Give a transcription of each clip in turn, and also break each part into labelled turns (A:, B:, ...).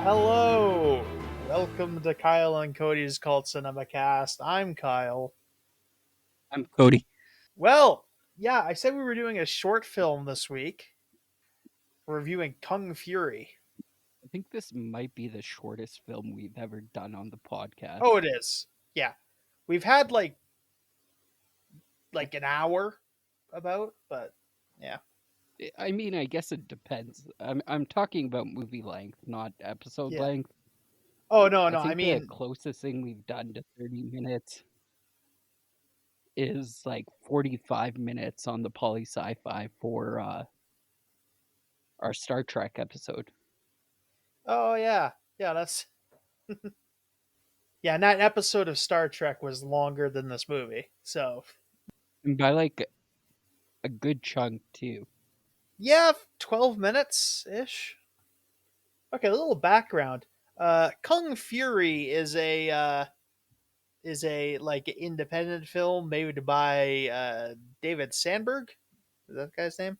A: Hello! Welcome to Kyle and Cody's Cult Cinema Cast. I'm Kyle.
B: I'm Cody.
A: Well, yeah, I said we were doing a short film this week, reviewing Kung Fury.
B: I think this might be the shortest film we've ever done on the podcast.
A: Oh, it is. Yeah. We've had like an hour about, but yeah.
B: I mean, I guess it depends. I'm talking about movie length, not episode
A: Yeah.
B: length.
A: Oh, no,
B: I
A: no, I
B: think the
A: mean,
B: closest thing we've done to 30 minutes is like 45 minutes on the poly sci-fi for our Star Trek episode.
A: oh, yeah. Yeah, that's. Yeah, and that episode of Star Trek was longer than this movie. So,
B: And by like a good chunk too.
A: yeah, 12 minutes ish. Okay, a little background. Kung Fury is a like independent film made by David Sandberg. Is that the guy's name?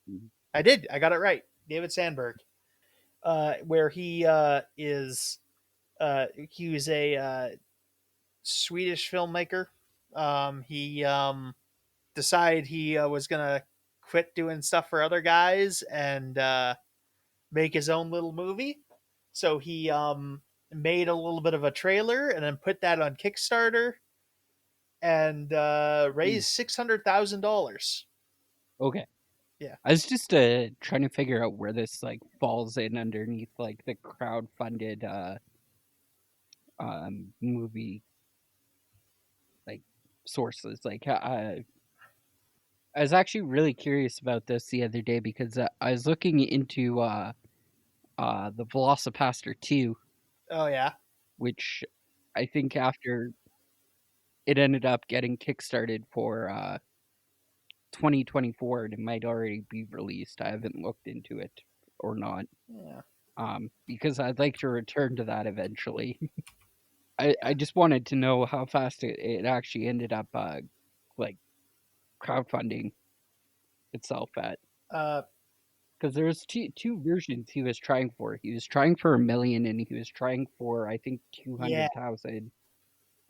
B: Mhm.
A: I did. I got it right. David Sandberg. Where he was a Swedish filmmaker. He decided he was gonna quit doing stuff for other guys and make his own little movie. So he made a little bit of a trailer and then put that on Kickstarter and
B: Mm.
A: raised $600,000.
B: Okay.
A: Yeah,
B: I was just trying to figure out where this like falls in underneath like the crowd-funded movie like sources. I was actually really curious about this the other day because I was looking into the Velocipaster 2,
A: oh yeah,
B: which I think after it ended up getting kickstarted for 2024, and it might already be released. I haven't looked into it or not,
A: yeah,
B: because I'd like to return to that eventually. I
A: yeah.
B: just wanted to know how fast it actually ended up like crowdfunding itself at.
A: uh,
B: Because there was two versions he was trying for. He was trying for 1 million, and he was trying for I think two
A: yeah,
B: hundred thousand,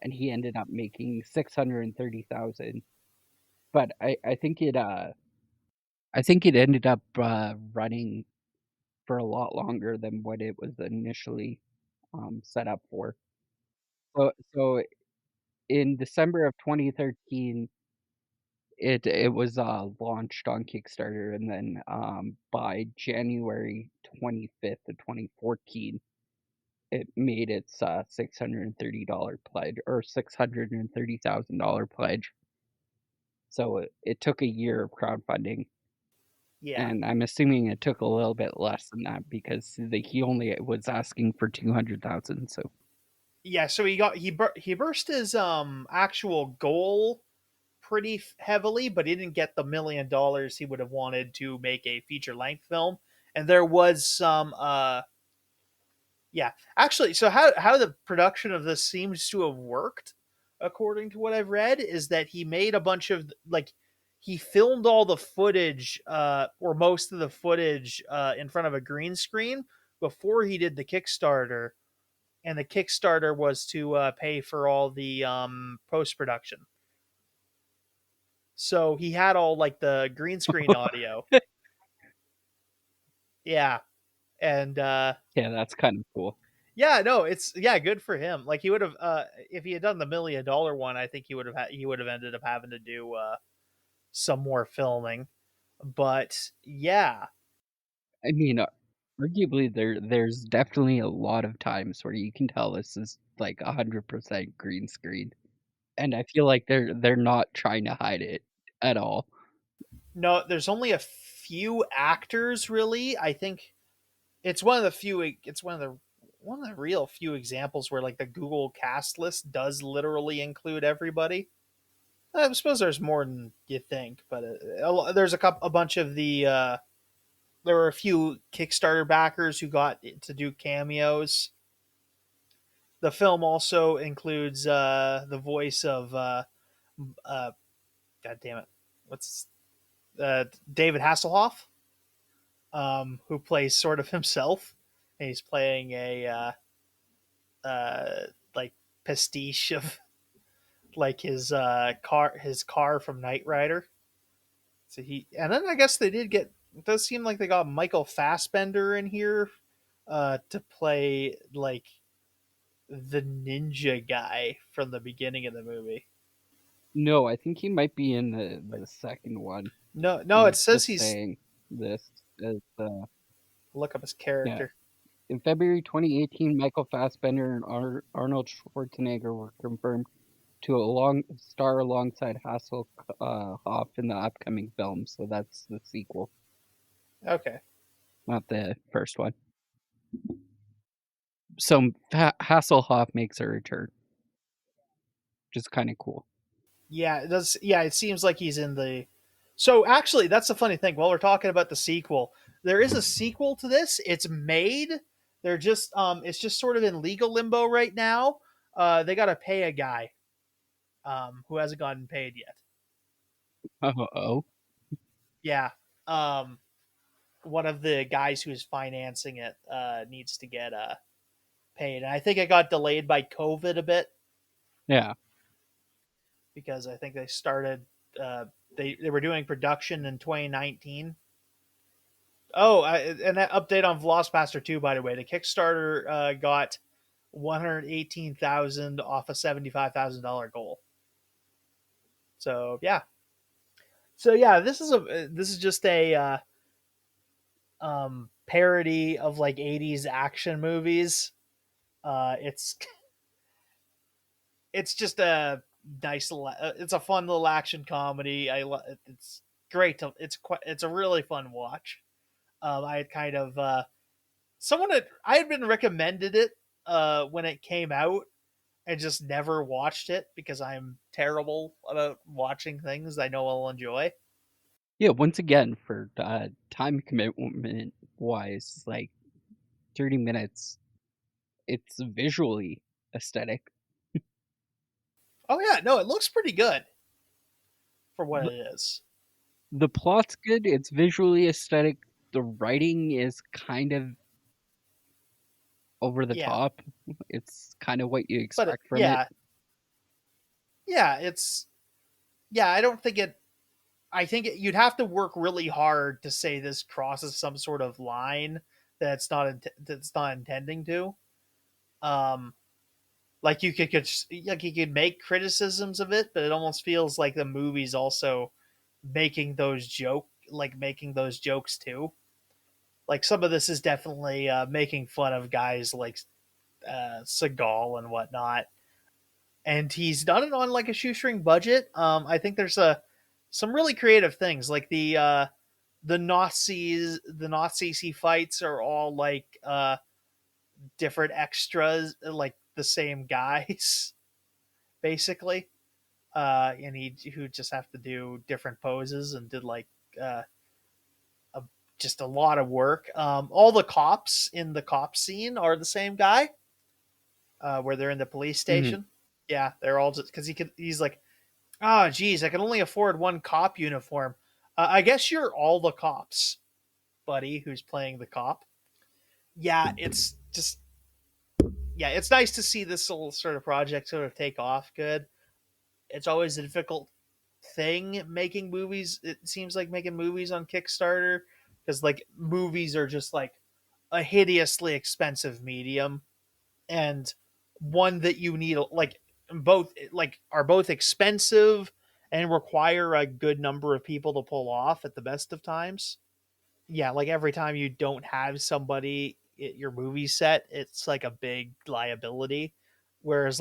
B: and he ended up making 630,000. But I think it ended up running for a lot longer than what it was initially set up for. So in December of 2013, it was launched on Kickstarter, and then by January 25th of 2014 it made its $630 pledge, or $630,000 pledge. So it took a year of crowdfunding,
A: yeah,
B: and I'm assuming it took a little bit less than that because he only was asking for 200,000. So
A: yeah. So he burst his actual goal pretty heavily, but he didn't get the $1 million he would have wanted to make a feature length film. And there was some yeah, actually, so how the production of this seems to have worked, according to what I've read, is that he made a bunch of like he filmed all the footage, or most of the footage, in front of a green screen before he did the Kickstarter, and the Kickstarter was to pay for all the post production. So he had all like the green screen audio, yeah, and
B: yeah, that's kind of cool.
A: yeah, no, it's yeah, good for him. Like he would have if he had done the $1 million one, I think he would have ended up having to do some more filming. But yeah.
B: I mean, arguably there's definitely a lot of times where you can tell this is like 100% green screen, and I feel like they're not trying to hide it at all.
A: No, there's only a few actors really. I think it's one of the few it's one of the real few examples where like the Google cast list does literally include everybody. I suppose there's more than you think, but there's a bunch of the there were a few Kickstarter backers who got to do cameos. The film also includes the voice of uh, God damn it, what's David Hasselhoff, who plays sort of himself. and he's playing a like pastiche of like his car from Knight Rider. So he and then I guess they did get. It does seem like they got Michael Fassbender in here to play like the ninja guy from the beginning of the movie.
B: No, I think he might be in
A: Like,
B: the second one.
A: no,
B: It
A: no, it
B: was
A: says
B: just
A: he's
B: saying this as
A: look up his
B: yeah.
A: character.
B: In February 2018, Michael Fassbender and Arnold Schwarzenegger were confirmed to along star alongside Hasselhoff in the upcoming film. So that's the sequel,
A: Okay,
B: not the first one. So Hasselhoff makes a return, which is kind of cool.
A: yeah, it does. Yeah, it seems like he's in the. So actually, that's the funny thing. While we're talking about the sequel, there is a sequel to this. It's made. It's just sort of in legal limbo right now. They got to pay a guy who hasn't gotten paid yet.
B: Oh,
A: Yeah. Um, one of the guys who's financing it needs to get paid. And I think it got delayed by COVID a bit
B: yeah.
A: because I think they started they were doing production in 2019. Oh, and that update on Velocipaster 2, by the way, the Kickstarter got 118,000 off a $75,000 goal. So yeah, this is just a parody of like 80s action movies. It's just a it's a fun little action comedy. It's great. It's a really fun watch. I had kind of I had been recommended it when it came out and just never watched it because I'm terrible about watching things I know I'll enjoy.
B: Yeah, once again, for time commitment wise, like 30 minutes, it's visually aesthetic.
A: Oh yeah, no, it looks pretty good for what
B: The,
A: it is.
B: the plot's good, it's visually aesthetic. The writing is kind of over the
A: Yeah,
B: top. It's kind of what you
A: but
B: expect from it.
A: it's yeah. I don't think it. You'd have to work really hard to say this crosses some sort of line that's not intending to. Um, like you could make criticisms of it, but it almost feels like the movie's also making those jokes too. Like some of this is definitely making fun of guys like Seagal and whatnot, and he's done it on like a shoestring budget. I think there's a some really creative things like the Nazis he fights are all like different extras, like the same guys basically. And he who just have to do different poses and did like uh, a, just a lot of work. All the cops in the cop scene are the same guy where they're in the police
B: Hmm.
A: station. Yeah, they're all just because he's like, oh, geez, I can only afford one cop uniform. I guess you're all the cops, buddy, who's playing the cop. Yeah, it's nice to see this little sort of project sort of take off good. It's always a difficult thing making movies. It seems like making movies on Kickstarter because like movies are just like a hideously expensive medium and one that you need like both like are both expensive and require a good number of people to pull off at the best of times. Yeah, like every time you don't have somebody at your movie set, it's like a big liability. Whereas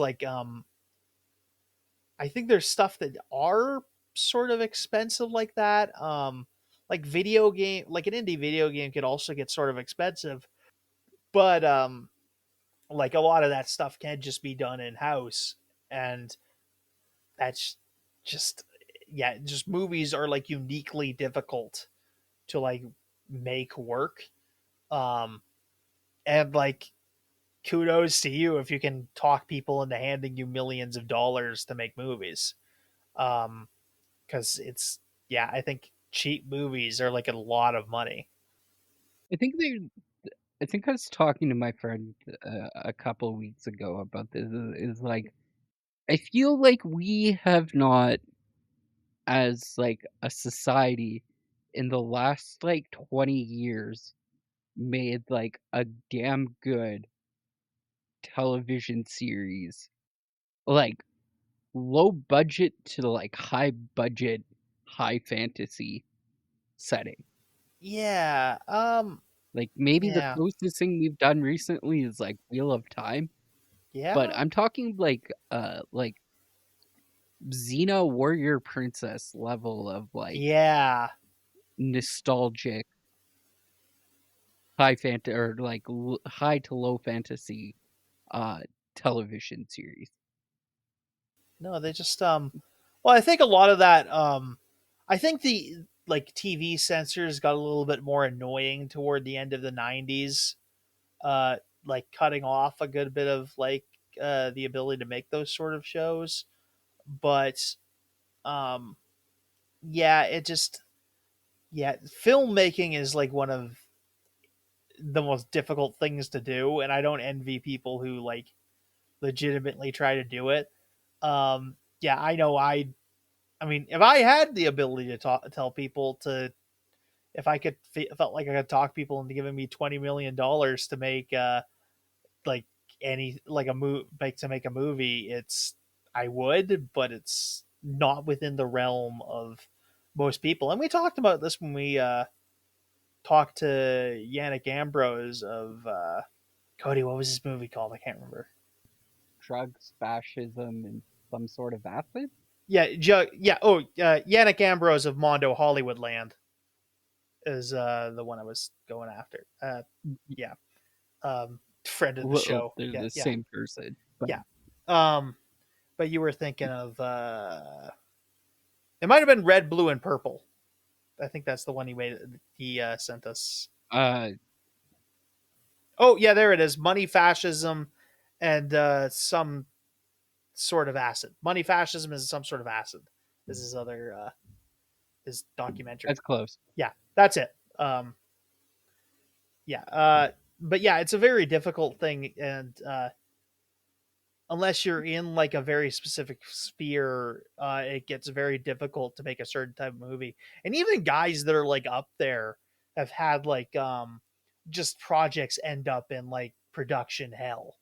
A: I think there's stuff that are sort of expensive like that. Like video game, like an indie video game could also get sort of expensive, but like a lot of that stuff can just be done in house, and that's just just movies are like uniquely difficult to like make work. Um, and like kudos to you if you can talk people into handing you millions of dollars to make movies. Um, because it's I think cheap movies are like a lot of money.
B: I think I think I was talking to my friend a couple weeks ago about this. Is like I feel like we have not, as like a society, in the last like 20 years, made like a damn good television series, like low budget to like high budget, high fantasy setting.
A: Yeah.
B: Like maybe the
A: Yeah.
B: closest thing we've done recently is like Wheel of Time, but
A: Yeah.
B: I'm talking like Xena Warrior Princess level of like
A: Yeah.
B: nostalgic high fantasy or like high to low fantasy uh television series.
A: No, they just well, I think a lot of that I think the like TV censors got a little bit more annoying toward the end of the 90s, uh like cutting off a good bit of like the ability to make those sort of shows. But um yeah, it just yeah, filmmaking is like one of the most difficult things to do, and I don't envy people who like legitimately try to do it. Yeah, I know I mean, if I had the ability to tell people to, if I could felt like I could talk people into giving me $20 million to make like any like a make a movie, it's I would, but it's not within the realm of most people. And we talked about this when we talked to Yannick Ambrose of Cody. What was this movie called? I can't remember.
B: Drugs, fascism, and some sort of acid.
A: Yeah, yeah. Oh, Yannick Ambrose of Mondo Hollywoodland is the one I was going after. Yeah, friend of the
B: Well,
A: show.
B: they're
A: Yeah,
B: the
A: yeah,
B: same person, but
A: yeah. Um, but you were thinking of it might have been Red, Blue, and Purple. I think that's the one he sent us.
B: uh,
A: Oh yeah, there it is. Money, fascism, and some sort of acid. Money, fascism is some sort of acid. This is other his documentary.
B: that's close.
A: Yeah, that's it. Yeah, but yeah, it's a very difficult thing, and unless you're in like a very specific sphere, it gets very difficult to make a certain type of movie. And even guys that are like up there have had like just projects end up in like production hell.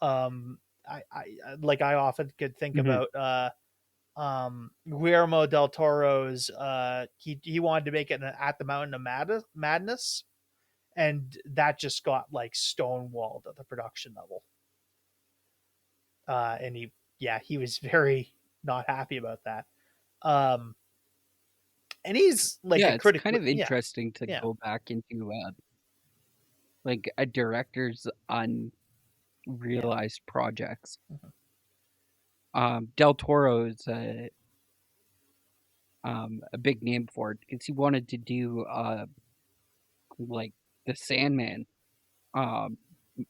A: I often could think
B: Mhm.
A: about Guillermo del Toro's he wanted to make it at the Mountain of Madness, and that just got like stonewalled at the production level. And he was very not happy about that. Um, and he's like
B: Yeah,
A: a
B: it's
A: critic.
B: kind of
A: Yeah,
B: interesting to
A: yeah,
B: go back into like a director's
A: yeah,
B: unrealized projects.
A: mhm,
B: Del Toro is a big name for it because he wanted to do like the Sandman, um,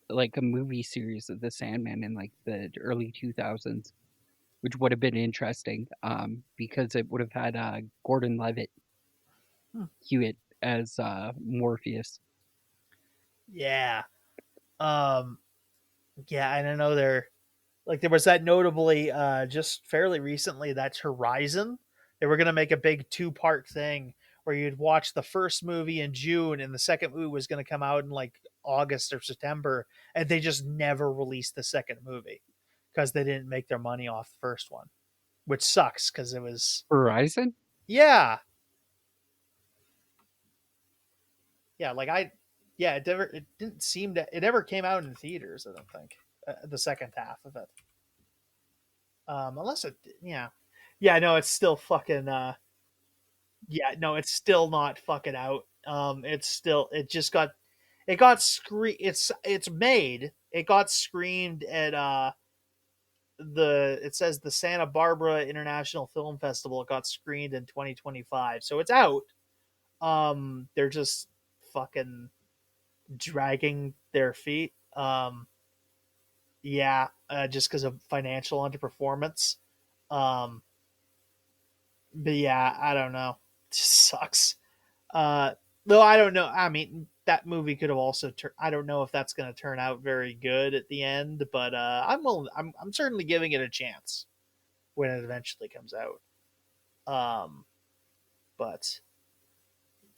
B: like a movie series of the Sandman in like the early 2000s, which would have been interesting because it would have had Gordon Levitt
A: hmm,
B: Hewitt as Morpheus.
A: yeah, um, yeah. And I know there was that notably just fairly recently. That's Horizon. They were gonna make a big two-part thing where you'd watch the first movie in June and the second movie was gonna come out in like August or September, and they just never released the second movie because they didn't make their money off the first one, which sucks because it was
B: Horizon?
A: yeah, yeah. Like yeah, it didn't seem to it ever came out in theaters. I don't think the second half of it, unless it yeah, yeah. No, it's still fucking yeah. No, it's still not fucking out. It's still it got it's made. It got screened at it says the Santa Barbara International Film Festival. It got screened in 2025, so it's out. They're just fucking dragging their feet. Yeah, just because of financial underperformance. Um, but yeah, I don't know. It just sucks. Though I don't know. I mean, that movie could have also I don't know if that's going to turn out very good at the end, but I'm certainly giving it a chance when it eventually comes out. Um, but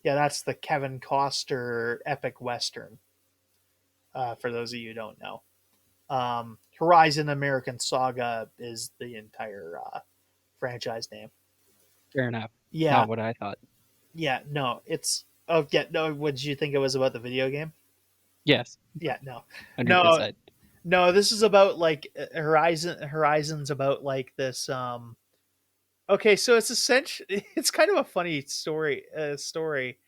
A: yeah, that's the Kevin Costner epic western. For those of you who don't know, Horizon American Saga is the entire franchise name.
B: Fair enough.
A: Yeah,
B: Not what I thought.
A: yeah, no, it's oh yeah, no. What did you think it was about the video game?
B: Yes,
A: Yeah, no, no,
B: 100%.
A: no. This is about like Horizon's about like this. Okay, so it's essentially it's kind of a funny story. Story.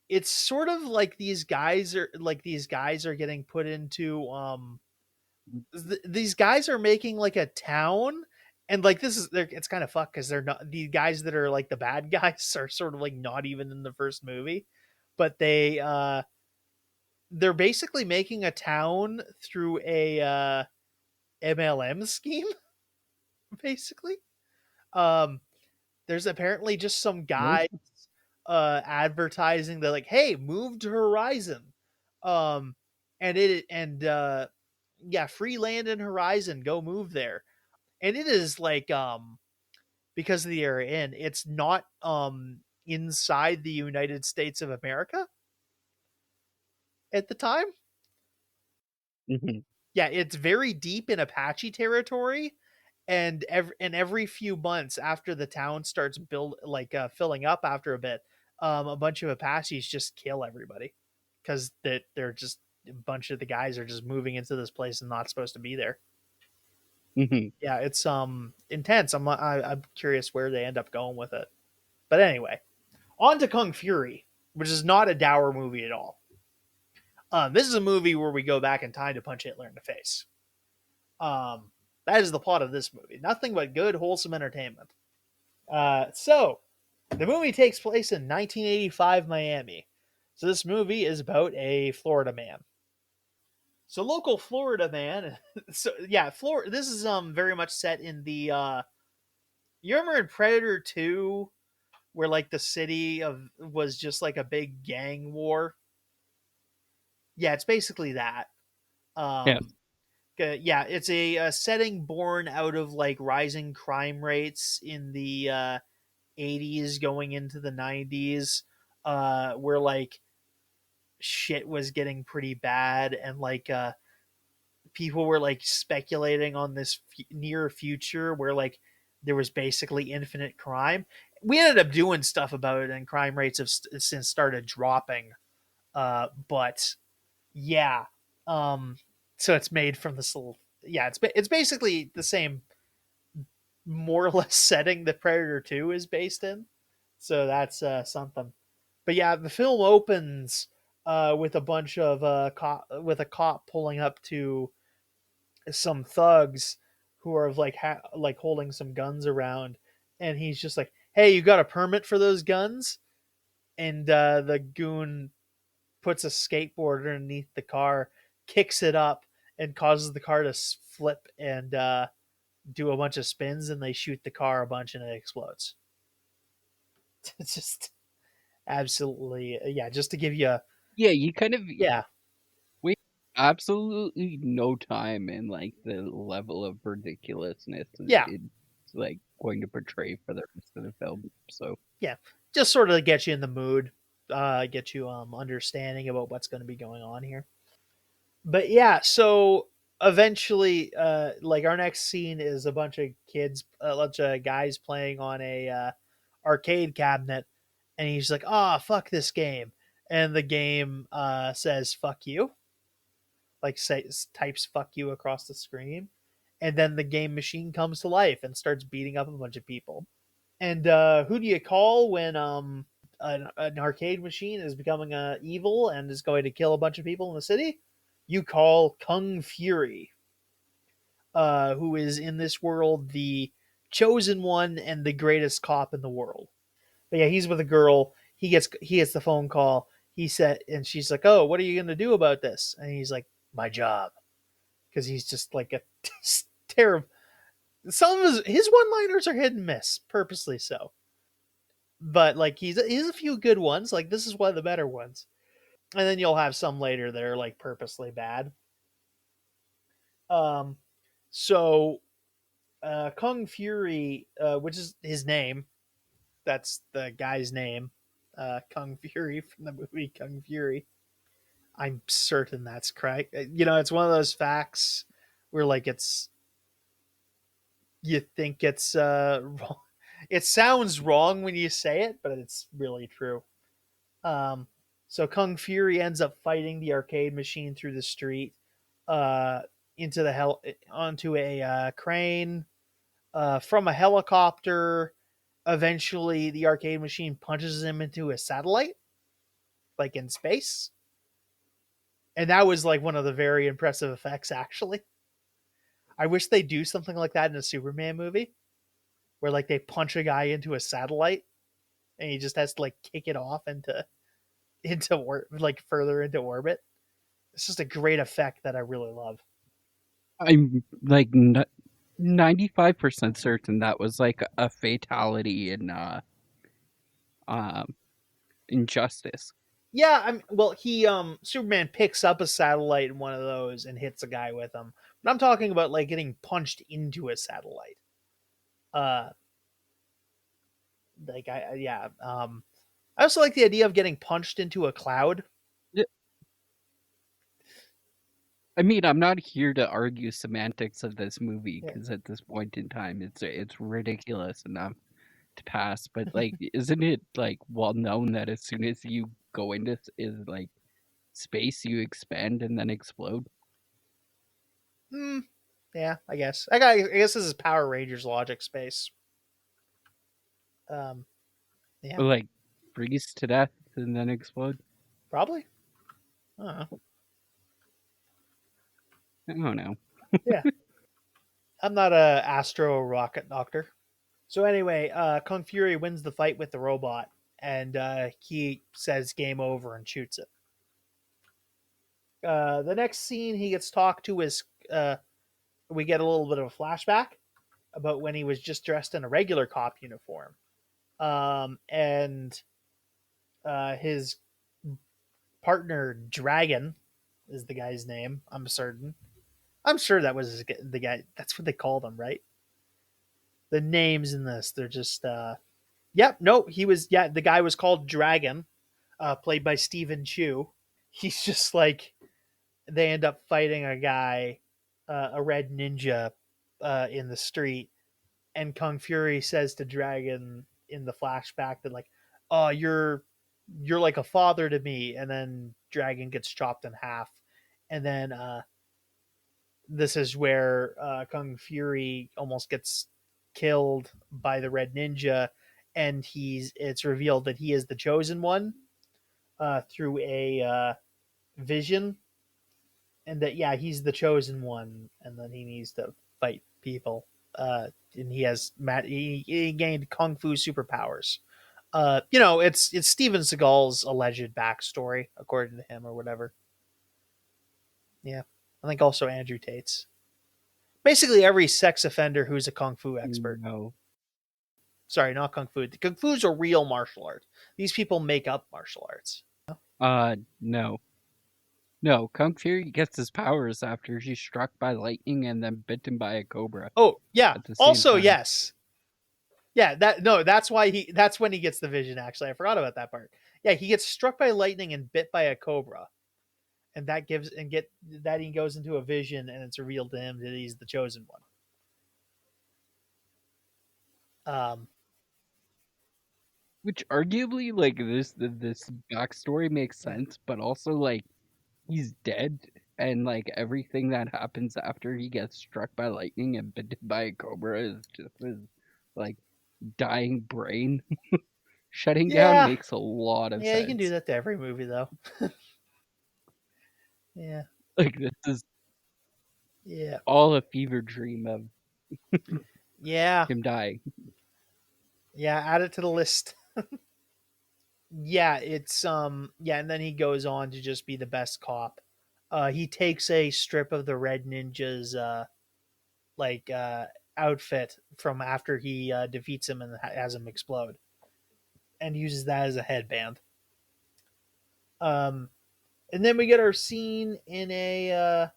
A: It's sort of like these guys are getting put into these guys are making like a town, and like this is it's kind of fucked because they're not the guys that are like the bad guys are sort of like not even in the first movie, but they're basically making a town through a MLM scheme basically. um there's apparently just some
B: Really?
A: guy advertising that like, hey, move to Horizon. um and it and yeah, free land in Horizon, go move there. And it is like because of the era in, it's not inside the United States of America at the time.
B: Mhm.
A: Yeah, it's very deep in Apache territory, and every few months after the town starts filling up after a bit, a bunch of Apaches just kill everybody because they're just a bunch of the guys are just moving into this place and not supposed to be there.
B: Mhm.
A: Yeah, it's intense. I'm curious where they end up going with it. But anyway, on to Kung Fury, which is not a dour movie at all. This is a movie where we go back in time to punch Hitler in the face. Um, that is the plot of this movie. Nothing but good, wholesome entertainment. So, the movie takes place in 1985 Miami. So this movie is about a Florida man. So local Florida man. So yeah, Florida. This is very much set in the. You remember in Predator 2 where like the city of was just like a big gang war? Yeah, it's basically that.
B: Yes.
A: Um, yeah, it's a setting born out of like rising crime rates in the 80s going into the 90s, where like shit was getting pretty bad, and like people were like speculating on this near future where like there was basically infinite crime. We ended up doing stuff about it, and crime rates have since started dropping. But yeah, um, so it's made from this little. Yeah, it's basically the same more or less setting that Predator 2 is based in. So that's something. But yeah, the film opens with a bunch of with a cop pulling up to some thugs who are like like holding some guns around, and he's just like, "Hey, you got a permit for those guns?" And the goon puts a skateboard underneath the car, kicks it up, and causes the car to flip and do a bunch of spins, and they shoot the car a bunch, and it explodes. It's just absolutely yeah. Just to give you a
B: Yeah, you kind of
A: yeah,
B: waste absolutely no time in, like, the level of ridiculousness
A: yeah,
B: it's, like, going to portray for the rest of the film, so
A: yeah. Just sort of get you in the mood, get you understanding about what's going to be going on here. But yeah, so eventually, like our next scene is a bunch of kids, a bunch of guys playing on a arcade cabinet, and he's like, "Ah, oh, fuck this game," and the game says "fuck you," like says types "fuck you" across the screen, and then the game machine comes to life and starts beating up a bunch of people. And who do you call when an arcade machine is becoming evil and is going to kill a bunch of people in the city? You call Kung Fury, who is in this world the chosen one and the greatest cop in the world. But yeah, he's with a girl. He gets the phone call. He said, and she's like, "Oh, what are you gonna do about this?" And he's like, "My job," because he's just like a terrible. Some of his one liners are hit and miss, purposely so. But like he's a few good ones. Like this is one of the better ones. and then you'll have some later that are like purposely bad. Um, so Kung Fury, which is his name, that's the guy's name, Kung Fury from the movie Kung Fury. I'm certain that's correct. It's one of those facts where like you think it's wrong. It sounds wrong when you say it, but it's really true. Um, so Kung Fury ends up fighting the arcade machine through the street, uh, into the hell onto a crane, from a helicopter. Eventually, the arcade machine punches him into a satellite, like in space, and that was like one of the very impressive effects. Actually, I wish they do something like that in a Superman movie, where like they punch a guy into a satellite, and he just has to like kick it off like further into orbit. It's just a great effect that I really love.
B: I'm like 95% certain that was like a fatality um in Justice.
A: Yeah, well, he Superman picks up a satellite in one of those and hits a guy with them. But I'm talking about like getting punched into a satellite. Uh like yeah, I also like the idea of getting punched into a cloud.
B: Yeah, I mean, I'm not here to argue semantics of this movie
A: Yeah.
B: because at this point in time, it's ridiculous enough to pass. But like, isn't it like well known that as soon as you go into is like space, you expand and then explode?
A: Hmm. Yeah, I guess this is Power Rangers logic space. Um yeah,
B: Or like freeze to death and then explode?
A: probably. I don't know.
B: I don't know.
A: Yeah. I'm not a astro rocket doctor. So anyway, Kung Fury wins the fight with the robot, and he says game over and shoots it. The next scene, he gets talked to is we get a little bit of a flashback about when he was just dressed in a regular cop uniform, and his partner Dragon is the guy's name. I'm certain. I'm sure that was the guy. That's what they called him, right? The names in this, they're just. Yep. No, he was. Yeah, the guy was called Dragon, played by Stephen Chu. He's just like they end up fighting a guy, a red ninja, in the street, and Kung Fury says to Dragon in the flashback that like, "Oh, you're like a father to me," and then Dragon gets chopped in half, and then this is where Kung Fury almost gets killed by the red ninja, and it's revealed that he is the chosen one through a vision, and that yeah he's the chosen one, and then he needs to fight people. And he gained kung fu superpowers. It's Steven Seagal's alleged backstory, according to him or whatever. Yeah, I think also Andrew Tate's. Basically, every sex offender who's a kung fu expert.
B: No.
A: Sorry, not kung fu. Kung fu is a real martial art. These people make up martial arts.
B: No. No, Kung Fury gets his powers after he's struck by lightning and then bitten by a cobra
A: Oh yeah.
B: at the same
A: Also,
B: time.
A: yes. Yeah, that no, that's why that's when he gets the vision, actually. I forgot about that part. Yeah, he gets struck by lightning and bit by a cobra. And that gives and get that he goes into a vision, and it's revealed to him that he's the chosen one. Um
B: Which arguably, like this backstory makes
A: yeah.
B: sense, but also like he's dead, and like everything that happens after he gets struck by lightning and bitten by a cobra is just his like dying brain shutting down
A: Yeah.
B: makes a lot of
A: Yeah, you can do
B: sense.
A: that to every movie though. Yeah.
B: Like this is
A: Yeah.
B: all a fever dream of
A: Yeah.
B: him dying.
A: Yeah, add it to the list. Yeah, it's yeah, and then he goes on to just be the best cop. He takes a strip of the Red Ninja's like outfit from after he defeats him and has him explode, and uses that as a headband. Um, And then we get our scene in a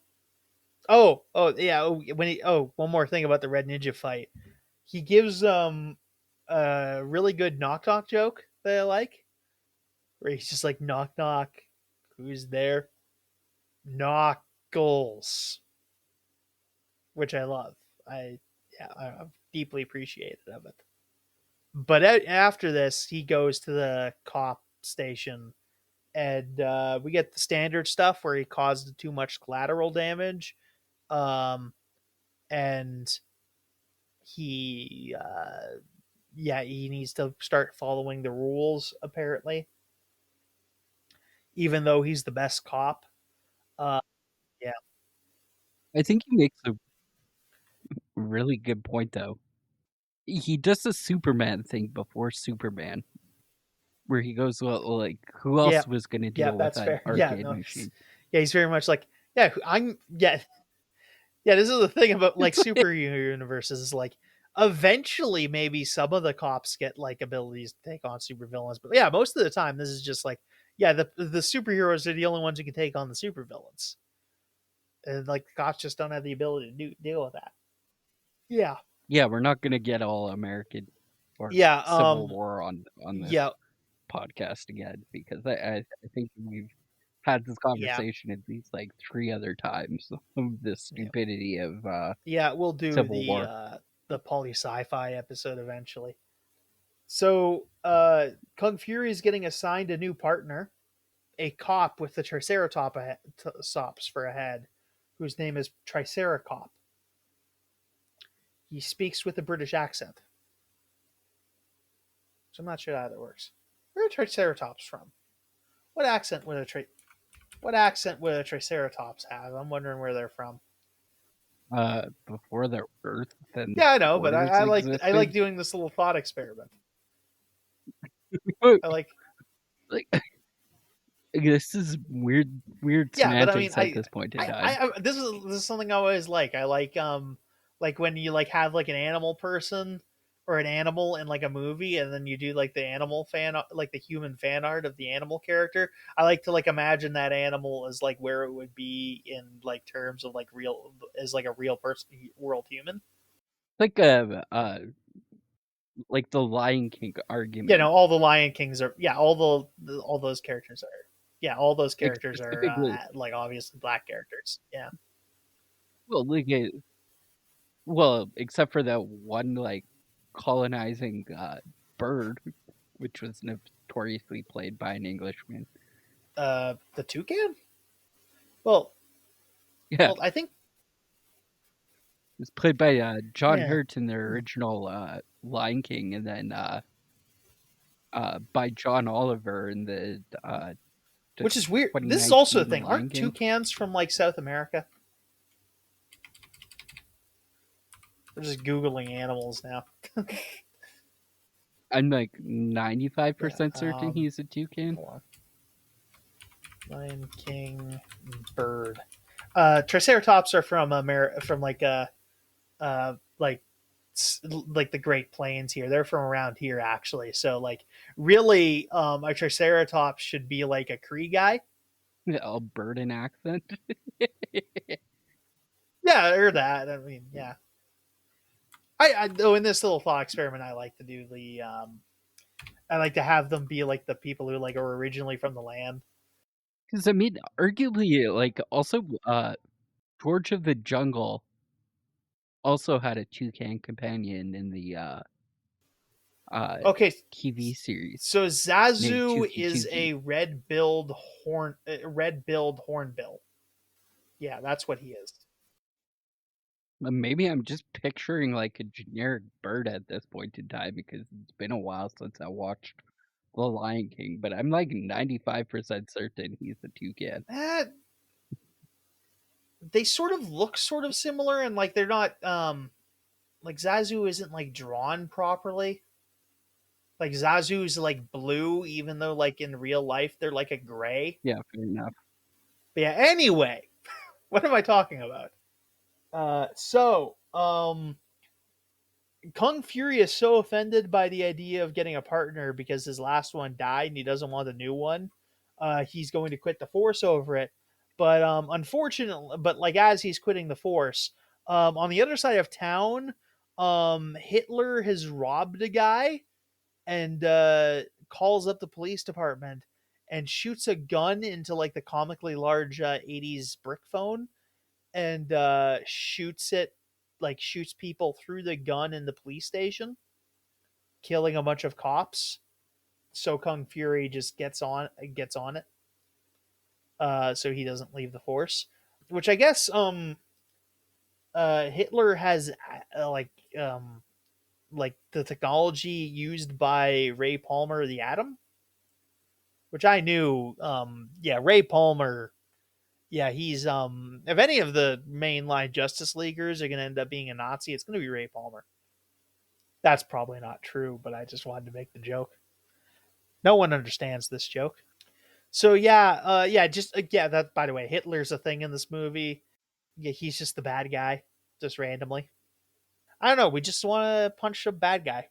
A: oh yeah, when he one more thing about the Red Ninja fight. He gives a really good knock knock joke that I like, where he's just like knock knock, who's there? Knuckles, which I love. I yeah, I'm deeply appreciative of it. But after this, he goes to the cop station, and we get the standard stuff where he caused too much collateral damage, um, and he yeah, he needs to start following the rules apparently, even though he's the best cop. Uh, yeah,
B: I think he makes a really good point though. He does the Superman thing before Superman, where he goes, well, like, who
A: yeah,
B: else was going to
A: yeah.
B: deal with
A: That's
B: an
A: fair. Yeah,
B: arcade
A: no,
B: machine?
A: yeah. He's very much like, yeah, I'm yeah, yeah. This is the thing about like
B: It's like,
A: superhero universes is like eventually maybe some of the cops get like abilities to take on supervillains, but yeah, most of the time this is just like yeah, the superheroes are the only ones who can take on the supervillains, and like the cops just don't have the ability to deal with that. Yeah,
B: yeah, we're not going to get all American or
A: yeah,
B: Civil War on this
A: yeah,
B: podcast again because I think we've had this
A: yeah,
B: conversation at least like 3 other times of the
A: yeah,
B: stupidity of
A: yeah. We'll do
B: Civil War.
A: the poly sci-fi episode eventually. So, Kung Fury is getting assigned a new partner, a cop with the Triceratops for a head, whose name is Triceracop. He speaks with a British accent, so I'm not sure how that works. Where are Triceratops from? What accent would a Triceratops have? I'm wondering where they're from.
B: Before their Earth and
A: Yeah, I know, but
B: borders
A: I like
B: existed.
A: doing this little thought experiment. I like
B: Like this is weird
A: yeah, but I mean,
B: semantics at this point in time.
A: this is something I always like. I like when you like have like an animal person or an animal in like a movie, and then you do like the animal like the human fan art of the animal character. I like to like imagine that animal as like where it would be in like terms of like real as like a real person, world human.
B: Like like the Lion King
A: You
B: argument.
A: know, all the Lion Kings are yeah, all those characters are yeah, all those
B: Like
A: characters are
B: specifically,
A: like obviously black characters. Yeah.
B: well, like well, except for that one like colonizing bird, which was notoriously played by an Englishman.
A: The toucan. Well,
B: Yeah,
A: I think
B: it was played by John
A: yeah,
B: Hurt in the original Lion King, and then by John Oliver in the
A: which is weird. This is also a
B: 2019
A: thing.
B: Lion
A: Aren't
B: King.
A: toucans from like South America? We're just googling animals now.
B: I'm like
A: Yeah.
B: 95% certain he's a toucan.
A: Hold on. Lion King bird. Triceratops are from from like like the Great Plains here. They're from around here actually. So like really, a Triceratops should be like a Cree guy.
B: Albertan accent.
A: Yeah, or that. I mean, yeah. I though in this little thought experiment, I like to do the I like to have them be like the people who like are originally from the land.
B: Because I mean, arguably, like also, George of the Jungle also had a toucan companion in the uh
A: Okay,
B: TV series
A: so
B: named
A: Zazu
B: Tuki
A: is
B: Tuki.
A: a red billed hornbill. Yeah, that's what he is.
B: Maybe I'm just picturing like a generic bird at this point in time because it's been a while since I watched The Lion King, but I'm like 95% certain he's a toucan.
A: They sort of look sort of similar, and like they're not like Zazu isn't like drawn properly. Like Zazu's like blue, even though like in real life they're like a gray.
B: Yeah, fair enough.
A: But yeah, anyway, what am I talking about? Kung Fury is so offended by the idea of getting a partner because his last one died and he doesn't want a new one. he's going to quit the Force over it. But unfortunately, but like as he's quitting the Force, on the other side of town, Hitler has robbed a guy and calls up the police department and shoots a gun into like the comically large 80s brick phone and shoots people through the gun in the police station, killing a bunch of cops. So Kung Fury just gets on it, so he doesn't leave the Force. Which I guess Hitler has like the technology used by Ray Palmer, the Atom, which I knew. Yeah, Ray Palmer. Yeah, he's if any of the mainline Justice Leaguers are going to end up being a Nazi, it's going to be Ray Palmer. That's probably not true, but I just wanted to make the joke. No one understands this joke. So yeah, yeah. That by the way, Hitler's a thing in this movie. Yeah, he's just the bad guy, just randomly. I don't know. We just want to punch a bad guy.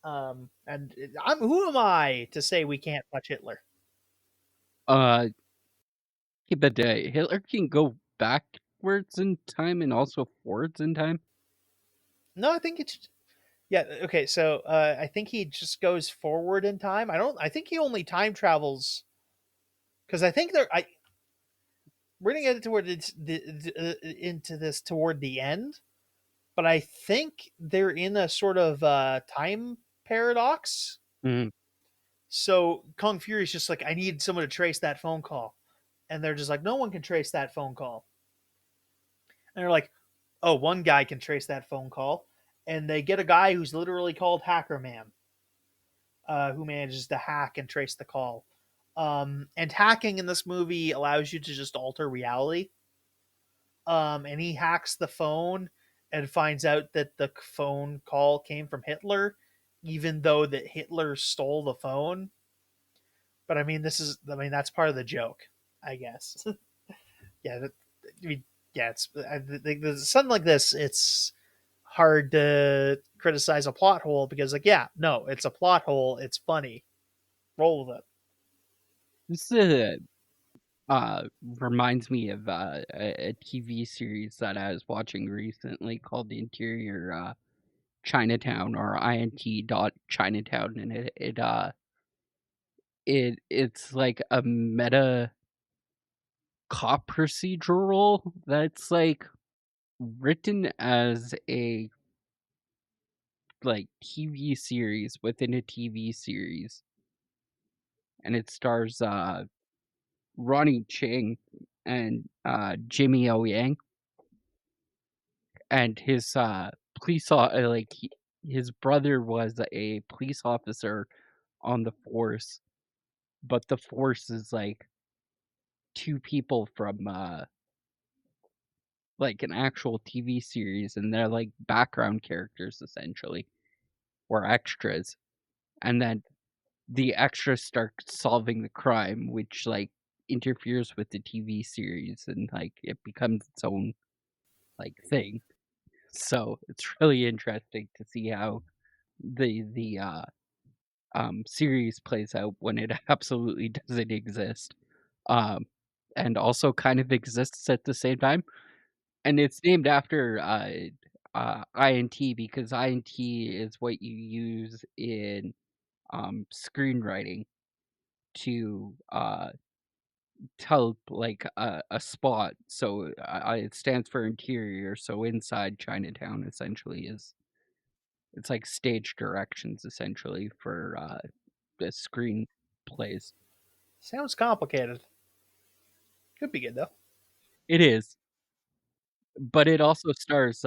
A: And who am I to say we can't touch Hitler?
B: Uh, yeah, but Hitler can go backwards in time and also forwards in time.
A: No, I think it's yeah. Okay, so I think he just goes forward in time. I don't. I think he only time travels because I think we're gonna get toward into this toward the end, but I think they're in a sort of time paradox.
B: Mm.
A: So Kung Fury's just like, I need someone to trace that phone call, and they're just like, no one can trace that phone call, and they're like, oh, one guy can trace that phone call, and they get a guy who's literally called Hacker Man, who manages to hack and trace the call. And hacking in this movie allows you to just alter reality. And he hacks the phone and finds out that the phone call came from Hitler, even though that Hitler stole the phone. But I mean, that's part of the joke, I guess. Yeah, I mean, yeah, something like this. It's hard to criticize a plot hole because, like, yeah, no, it's a plot hole. It's funny. Roll with it.
B: This reminds me of a TV series that I was watching recently called The Interior Chinatown, or INT dot Chinatown, and it's like a meta cop procedural that's like written as a like TV series within a TV series, and it stars Ronnie Ching and Jimmy O Yang, and his his brother was a police officer on the force, but the force is like two people from like an actual TV series, and they're like background characters essentially, or extras, and then the extras start solving the crime, which like interferes with the TV series, and like it becomes its own like thing. So it's really interesting to see how the series plays out when it absolutely doesn't exist, um, and also kind of exists at the same time. And it's named after INT because INT is what you use in screenwriting to tell like a spot. So it stands for interior. So inside Chinatown essentially is it's like stage directions essentially for the screenplays.
A: Sounds complicated. Could be good though.
B: It is, but it also stars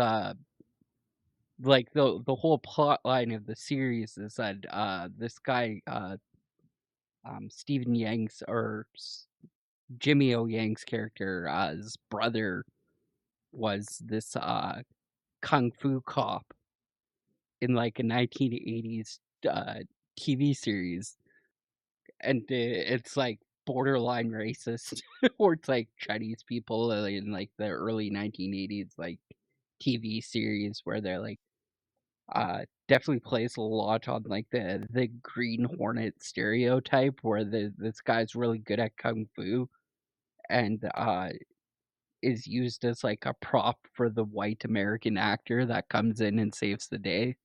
B: like the whole plot line of the series is that this guy Stephen Yang's or Jimmy O Yang's character, his brother was this kung fu cop in like a 1980s TV series, and it's like borderline racist, or it's like Chinese people in like the early 1980s like TV series where they're like definitely plays a lot on like the Green Hornet stereotype where this guy's really good at kung fu and is used as like a prop for the white American actor that comes in and saves the day.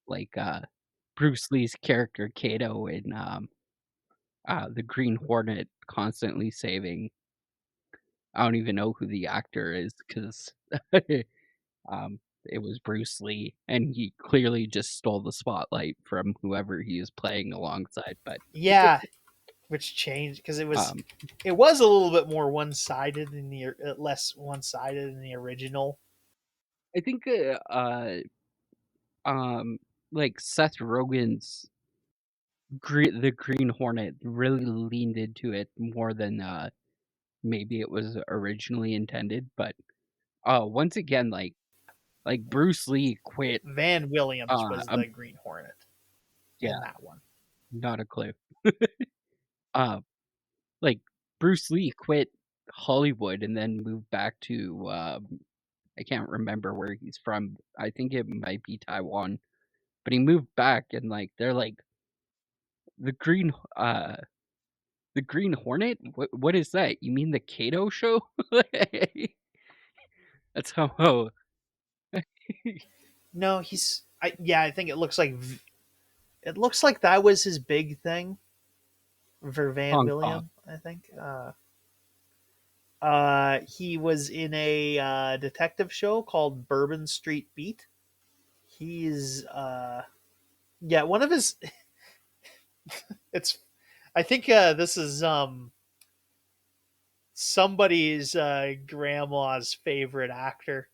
B: Like Bruce Lee's character Kato in the Green Hornet constantly saving. I don't even know who the actor is because it was Bruce Lee, and he clearly just stole the spotlight from whoever he is playing alongside. But
A: Yeah, which changed because
B: um,
A: it was a little bit more one sided in the less one sided in the original.
B: I think like Seth Rogen's the Green Hornet really leaned into it more than maybe it was originally intended. But once again, like Bruce Lee quit.
A: Van Williams
B: Uh,
A: was
B: um,
A: the Green Hornet in
B: yeah,
A: that one.
B: not a clue. Uh, like Bruce Lee quit Hollywood and then moved back to I can't remember where he's from. I think it might be Taiwan. But he moved back and like they're like the green the Green Hornet? What is that? You mean the Kato show? That's how
A: No, yeah, I think it looks like that was his big thing for Van
B: Hong Kong.
A: William. I think he was in a detective show called Bourbon Street Beat. He's yeah, one of his. It's I think this is somebody's grandma's favorite actor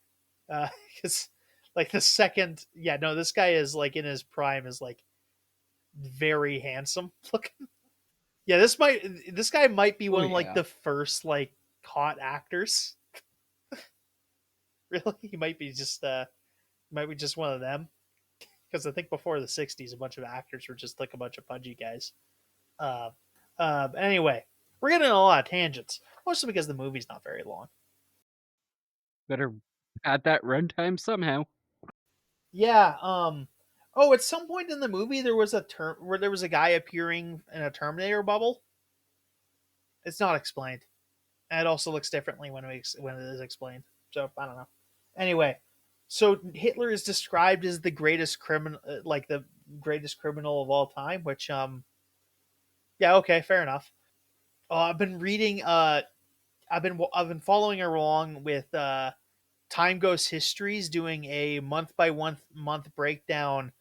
A: because like the second, yeah, no, this guy is like in his prime, is like very handsome looking. Yeah, this guy might be
B: Oh
A: one of like
B: yeah.
A: the first like hot actors. Really, he might be just one of them because I think before the '60s, a bunch of actors were just like a bunch of pudgy guys. Uh, anyway, we're getting on a lot of tangents, mostly because the movie's not very long.
B: Better add that runtime somehow.
A: Yeah. Oh, at some point in the movie, there was a term where there was a guy appearing in a Terminator bubble. It's not explained. And it also looks differently when it is explained. So I don't know. Anyway, so Hitler is described as the greatest criminal, like the greatest criminal of all time. Which yeah, okay, fair enough. I've been reading. I've been following along with Time Goes Histories, doing a month by month breakdown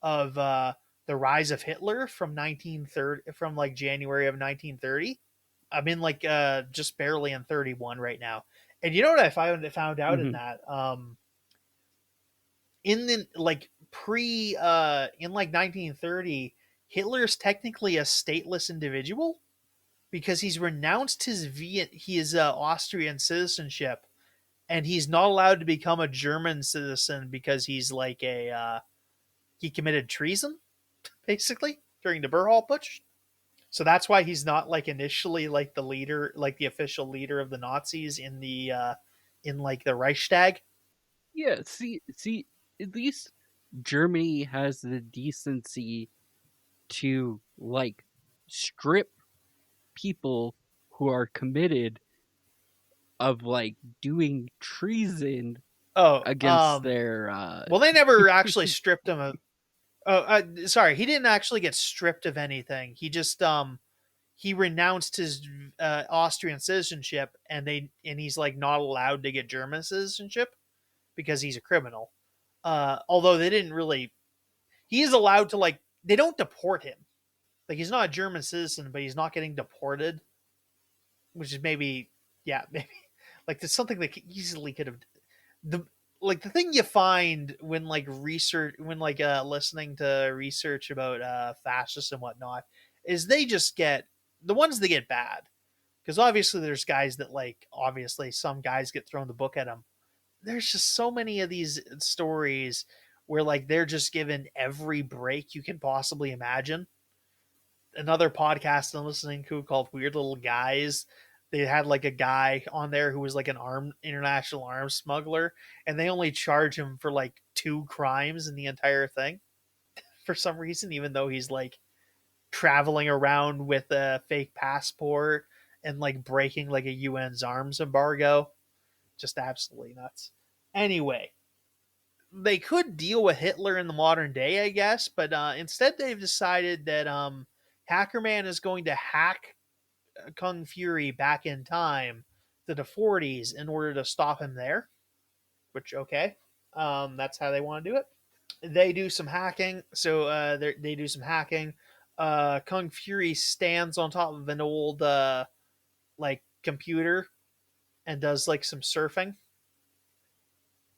A: of the rise of Hitler from 1930, from like January of 1930. I'm in like just barely in 31 right now. And you know what found out in
B: Hmm.
A: that in the like pre in like 1930, Hitler's technically a stateless individual because he's renounced his Austrian citizenship, and he's not allowed to become a German citizen because he's like a he committed treason basically during the Berhall Putsch. So that's why he's not like initially like the leader, like the official leader of the Nazis in like the Reichstag.
B: Yeah, see, at least Germany has the decency to like strip people who are committed of like doing treason
A: Oh,
B: against their
A: well, they never actually stripped him of. Oh, sorry, he didn't actually get stripped of anything. He just he renounced his Austrian citizenship, and he's like not allowed to get German citizenship because he's a criminal. Although they didn't really, he is allowed to like they don't deport him. Like he's not a German citizen, but he's not getting deported, which is maybe yeah maybe like there's something that easily could have the like the thing you find when like research when like listening to research about fascists and whatnot is they just get the ones that get bad because obviously there's guys that like obviously some guys get thrown the book at them. There's just so many of these stories where like they're just given every break you can possibly imagine. Another podcast I'm listening to called Weird Little Guys, they had like a guy on there who was like an international arms smuggler, and they only charge him for like two crimes in the entire thing for some reason, even though he's like traveling around with a fake passport and like breaking like a UN's arms embargo. Just absolutely nuts. Anyway, they could deal with Hitler in the modern day, I guess, but instead they've decided that Hackerman is going to hack Kung Fury back in time to the 40s in order to stop him there. Which okay, that's how they want to do it. They do some hacking, so they do some hacking. Kung Fury stands on top of an old like computer and does like some surfing,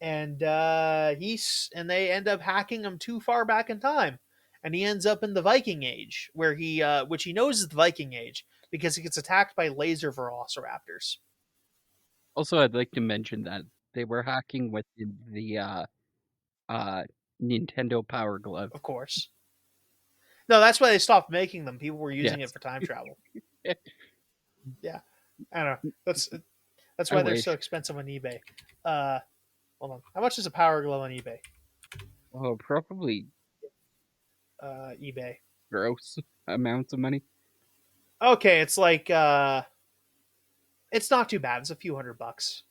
A: and they end up hacking him too far back in time, and he ends up in the Viking Age, where which he knows is the Viking Age because he gets attacked by laser velociraptors.
B: Also, I'd like to mention that they were hacking with the uh, Nintendo Power Glove.
A: Of course, no, that's why they stopped making them. People were using it
B: Yes.
A: for time travel. Yeah, I don't know. That's
B: I
A: why they're so
B: wish.
A: expensive on eBay. Uh, Hold on, how much is a Power Glove on eBay?
B: Oh, probably
A: eBay.
B: gross amounts of money.
A: Okay, it's like it's not too bad. It's a few $100.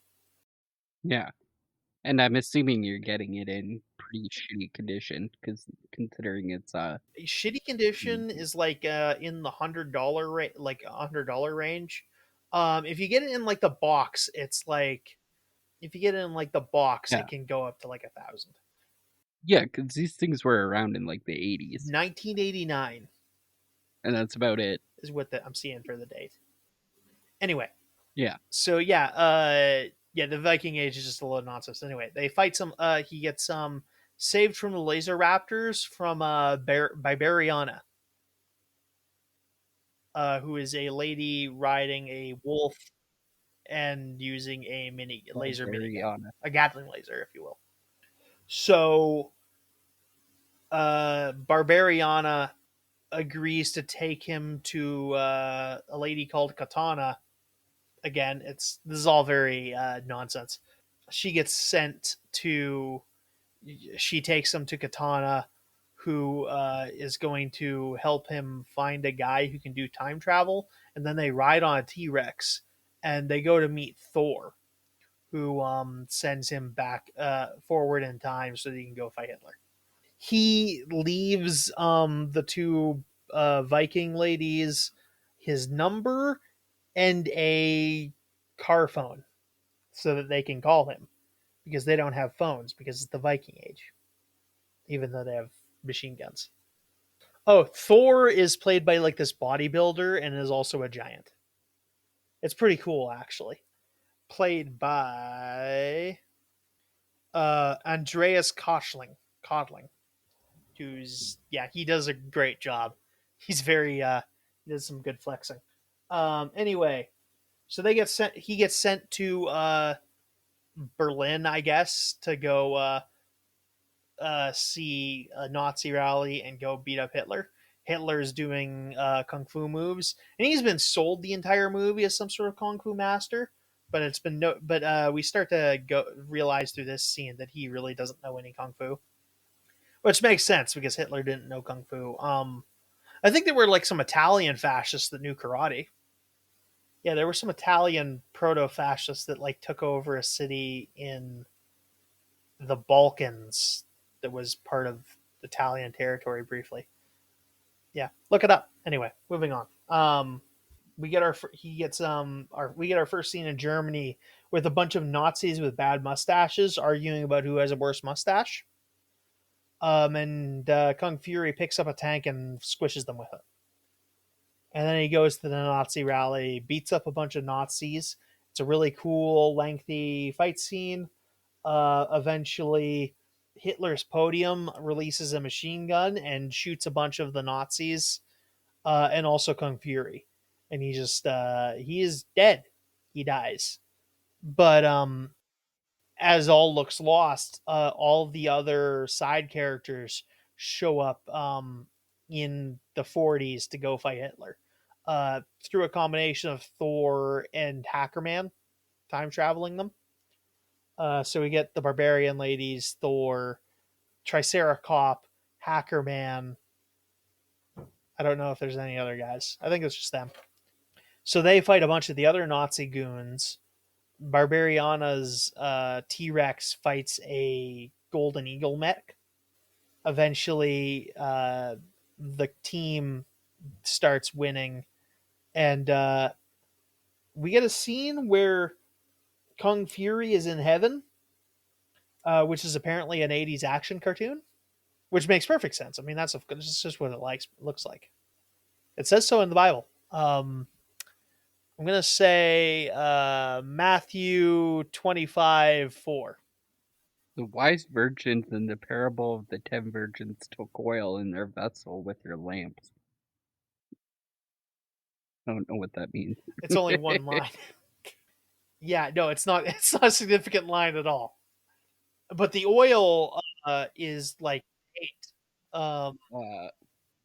B: Yeah. And I'm assuming you're getting it in pretty shitty condition, because considering it's
A: Shitty condition is like in the $100 range. If you get it in like the box, it's like if you get it in like the box,
B: yeah,
A: it can go up to like 1,000.
B: yeah, because these things were around in like the 80s,
A: 1989
B: and that's about it.
A: is what I'm seeing for the date. Anyway,
B: Yeah,
A: so yeah, yeah, the Viking Age is just a load of nonsense. Anyway, they fight some. He gets saved from the laser raptors from by Bariana, who is a lady riding a wolf and using a mini laser
B: very
A: minigun,
B: honest.
A: a Gatling laser, if you will. So, Barbariana agrees to take him to a lady called Katana. Again, this is all very nonsense. She gets sent to. She takes him to Katana, who is going to help him find a guy who can do time travel, and then they ride on a T Rex, and they go to meet Thor, who sends him back forward in time so that he can go fight Hitler. He leaves the two Viking ladies his number and a car phone so that they can call him because they don't have phones because it's the Viking Age, even though they have machine guns. Oh, Thor is played by like this bodybuilder and is also a giant. It's pretty cool, actually. Played by Andreas Codling, who's yeah, he does a great job. He's very he does some good flexing. Anyway, so they get sent. He gets sent to Berlin, I guess, to go see a Nazi rally and go beat up Hitler. Hitler's doing kung fu moves, and he's been sold the entire movie as some sort of kung fu master. But it's been no. But we start to go realize through this scene that he really doesn't know any kung fu, which makes sense because Hitler didn't know kung fu. I think there were like some Italian fascists that knew karate. Yeah, there were some Italian proto fascists that like took over a city in the Balkans that was part of Italian territory briefly. Yeah, look it up. Anyway, moving on. We get our he gets our we get our first scene in Germany with a bunch of Nazis with bad mustaches arguing about who has a worse mustache. And Kung Fury picks up a tank and squishes them with it. And then he goes to the Nazi rally, beats up a bunch of Nazis. It's a really cool, lengthy fight scene. Eventually, Hitler's podium releases a machine gun and shoots a bunch of the Nazis, and also Kung Fury. And he is dead. He dies. But as all looks lost, all the other side characters show up in the 40s to go fight Hitler. through a combination of Thor and Hackerman time traveling them. So we get the Barbarian Ladies, Thor, Triceracop, Hackerman. I don't know if there's any other guys. I think it's just them. So they fight a bunch of the other Nazi goons. Barbariana's T Rex fights a Golden Eagle mech. Eventually, the team starts winning, and we get a scene where Kung Fury is in heaven, which is apparently an '80s action cartoon, which makes perfect sense. I mean, that's just what looks like. It says so in the Bible. I'm gonna say Matthew 25:4.
B: The wise virgins in the parable of the 10 virgins took oil in their vessel with their lamps. I don't know what that means.
A: It's only one line. Yeah, no, it's not. It's not a significant line at all. But the oil is like eight.
B: uh,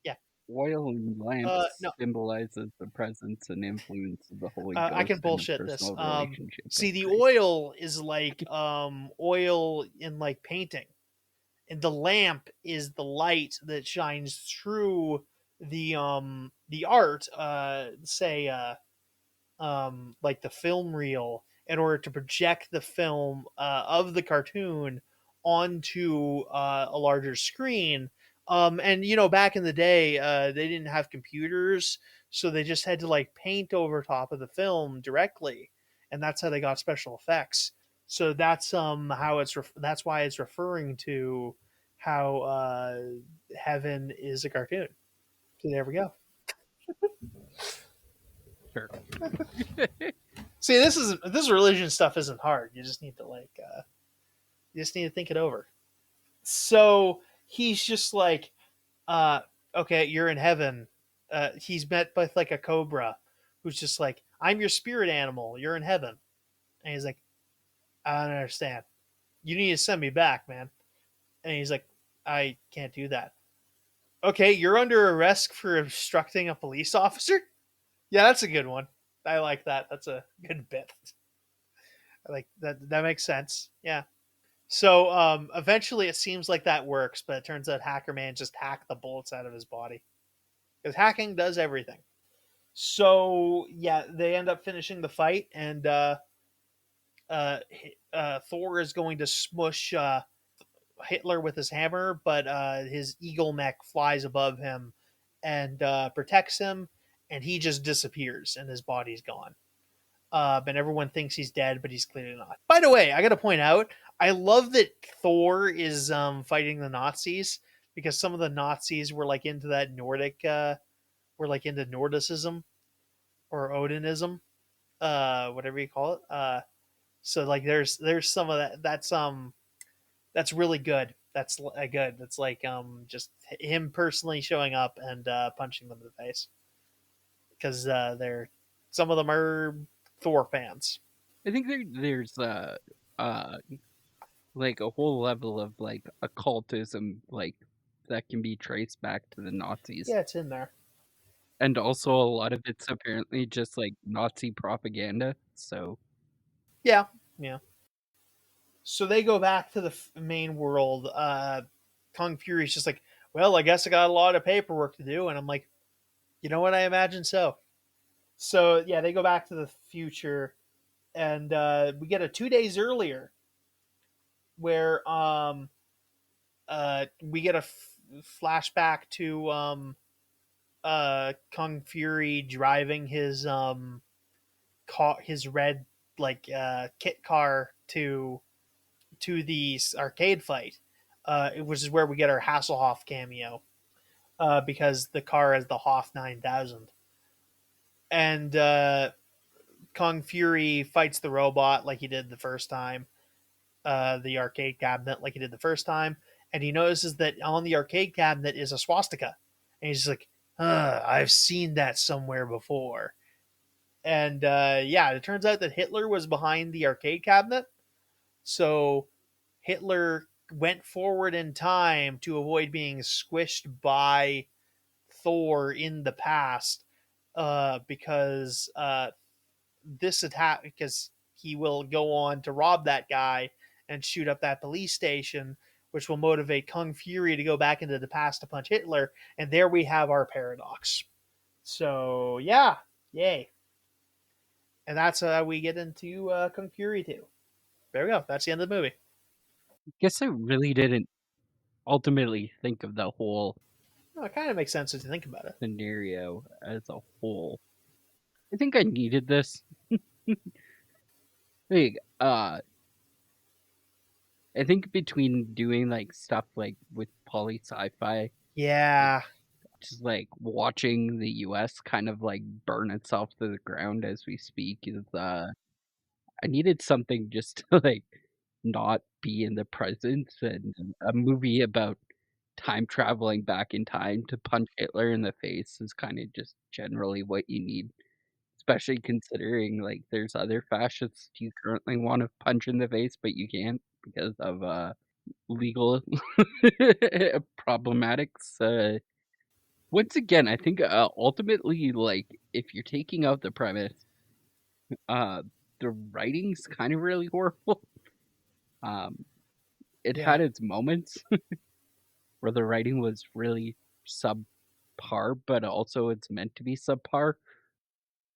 A: Yeah.
B: Oil in lamps
A: No,
B: symbolizes the presence and influence of the Holy
A: I can
B: Ghost in a
A: bullshit this.
B: personal relationship with
A: See, the
B: Christ.
A: oil is like oil in like painting, and the lamp is the light that shines through the art. Say like the film reel in order to project the film of the cartoon onto a larger screen. And back in the day, they didn't have computers, so they just had to like paint over top of the film directly, and that's how they got special effects. So that's that's why it's referring to how heaven is a cartoon. So there we go.
B: Sure.
A: See, this religion stuff isn't hard. You just need to you just need to think it over. So he's just like, uh, okay, you're in heaven. He's met with like a cobra, who's just like, I'm your spirit animal. You're in heaven, and he's like, I don't understand. You need to send me back, man. And he's like, I can't do that. Okay, you're under arrest for obstructing a police officer. Yeah, that's a good one. I like that. That's a good bit. I like that. That makes sense. Yeah. So eventually it seems like that works, but it turns out Hacker Man just hacked the bullets out of his body. Because hacking does everything. So yeah, they end up finishing the fight, and uh, Thor is going to smush Hitler with his hammer, but his eagle mech flies above him and protects him, and he just disappears, and his body's gone. And everyone thinks he's dead, but he's clearly not. By the way, I got to point out, I love that Thor is fighting the Nazis, because some of the Nazis were like into that Nordic, were like into Nordicism or Odinism, whatever you call it. So like there's some of that. That's really good. That's good. That's like just him personally showing up and punching them in the face, because they're some of them are Thor fans.
B: I think there's uh like a whole level of like occultism like that can be traced back to the Nazis.
A: Yeah, it's in there.
B: And also a lot of it's apparently just like Nazi propaganda. So
A: Yeah, yeah. So they go back to the main world. Kung Fury's just like, well, I guess I got a lot of paperwork to do, and I'm like, you know what? I imagine so. So yeah, they go back to the future, and we get a 2 days earlier where we get a flashback to Kung Fury driving his red like kit car to the arcade fight, which is where we get our Hasselhoff cameo, because the car has the Hoff 9000. And Kung Fury fights the robot like he did the first time, the arcade cabinet like he did the first time, and he notices that on the arcade cabinet is a swastika, and he's just like, I've seen that somewhere before. And yeah, it turns out that Hitler was behind the arcade cabinet, so Hitler went forward in time to avoid being squished by Thor in the past, because this attack because he will go on to rob that guy and shoot up that police station, which will motivate Kung Fury to go back into the past to punch Hitler. And there we have our paradox. So yeah, yay! And that's how we get into Kung Fury 2. There we go. That's the end of the movie.
B: Guess I really didn't ultimately think of the whole
A: Well, it kind of makes sense if you think about it.
B: scenario as a whole. I think I needed this. Like, I think between doing like stuff like with poly sci-fi, like
A: Yeah.
B: just like watching the US kind of like burn itself to the ground as we speak is I needed something just to like not be in the present, and a movie about time traveling back in time to punch Hitler in the face is kind of just generally what you need, especially considering like there's other fascists you currently want to punch in the face, but you can't because of legal problematics. Once again, I think ultimately, like if you're taking out the premise, uh, the writing's kind of really horrible. Um, it
A: Yeah.
B: had its moments where the writing was really subpar, but also it's meant to be subpar.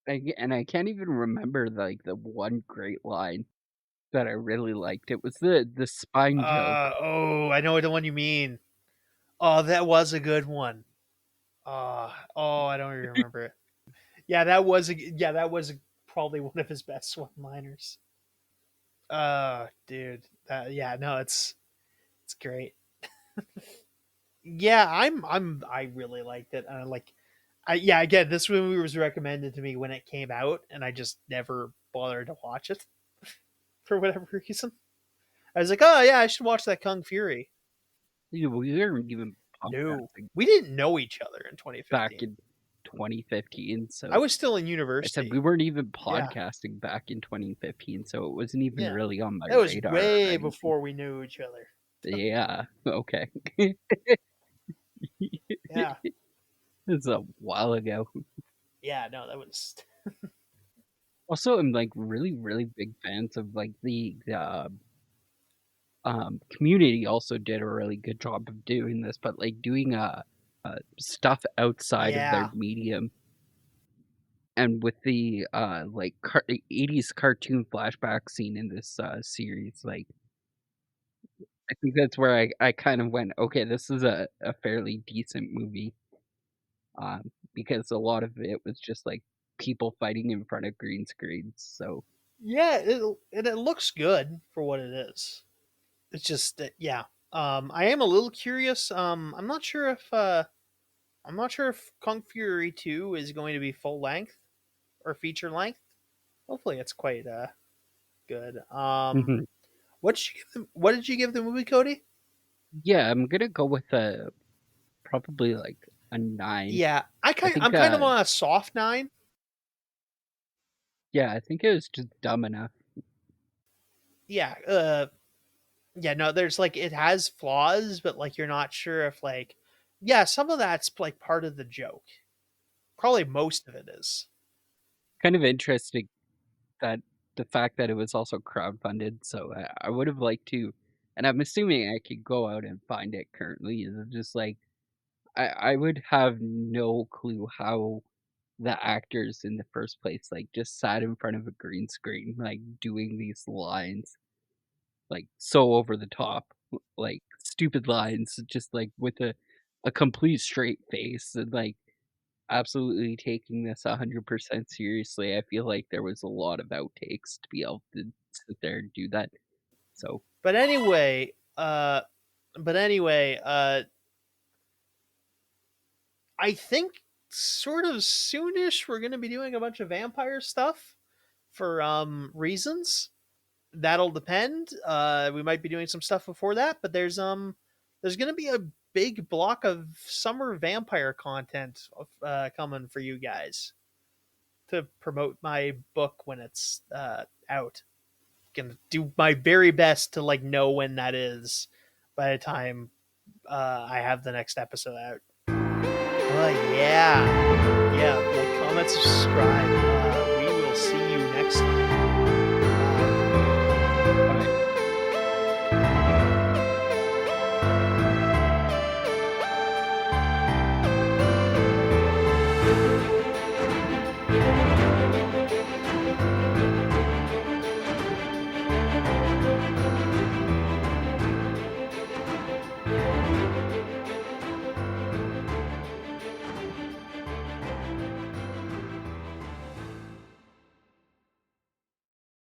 B: And I can't even remember like the one great line that I really liked. It was the spine joke.
A: Oh, I know the one you mean. Oh, that was a good one. I don't even remember it. That was probably one of his best one-liners. Dude, yeah, no, it's great. Yeah, I really liked it. Yeah, again, this movie was recommended to me when it came out, and I just never bothered to watch it for whatever reason. I was like, oh yeah, I should watch that Kung Fury.
B: We weren't even
A: No,
B: podcasting
A: we didn't know each other in
B: back
A: 2015.
B: in 2015,
A: I
B: so
A: was still in
B: I said
A: university.
B: we weren't even
A: Yeah,
B: podcasting back in 2015, so it wasn't even
A: yeah,
B: really on my
A: that was
B: radar or
A: way
B: anything.
A: before we knew each other.
B: Yeah, okay.
A: Yeah,
B: It's a while ago.
A: yeah, no, that was
B: Also, I'm like really, really big fans of like Community also did a really good job of doing this, but like doing stuff outside of their
A: yeah,
B: medium, and with the like 80s cartoon flashback scene in this series, like I think that's where I kind of went, okay, this is a fairly decent movie, because a lot of it was just like people fighting in front of green screens. So
A: yeah. It looks good for what it is. It's just that, yeah. I am a little curious. I'm not sure if Kung Fury 2 is going to be full length or feature length. Hopefully, it's quite good. What did you give the movie, Cody?
B: yeah, I'm gonna go with a probably like a 9.
A: Yeah,
B: I think
A: I'm kind of on a soft 9.
B: yeah, I think it was just dumb enough.
A: Yeah, yeah. No, there's like it has flaws, but like you're not sure if like yeah, some of that's like part of the joke. Probably most of it is.
B: Kind of interesting that the fact that it was also crowdfunded, so I would have liked to, and I'm assuming I could go out and find it currently. Is just like I would have no clue how the actors in the first place like just sat in front of a green screen like doing these lines like so over the top, like stupid lines, just like with a complete straight face and like absolutely taking this 100% seriously. I feel like there was a lot of outtakes to be able to sit there and do that. So,
A: But anyway, but anyway, I think sort of soonish we're going to be doing a bunch of vampire stuff for reasons. That'll depend. We might be doing some stuff before that, but there's going to be a big block of summer vampire content coming for you guys to promote my book when it's out. Gonna do my very best to like know when that is by the time I have the next episode out. Yeah, yeah. Like comment subscribe. We will see you next time.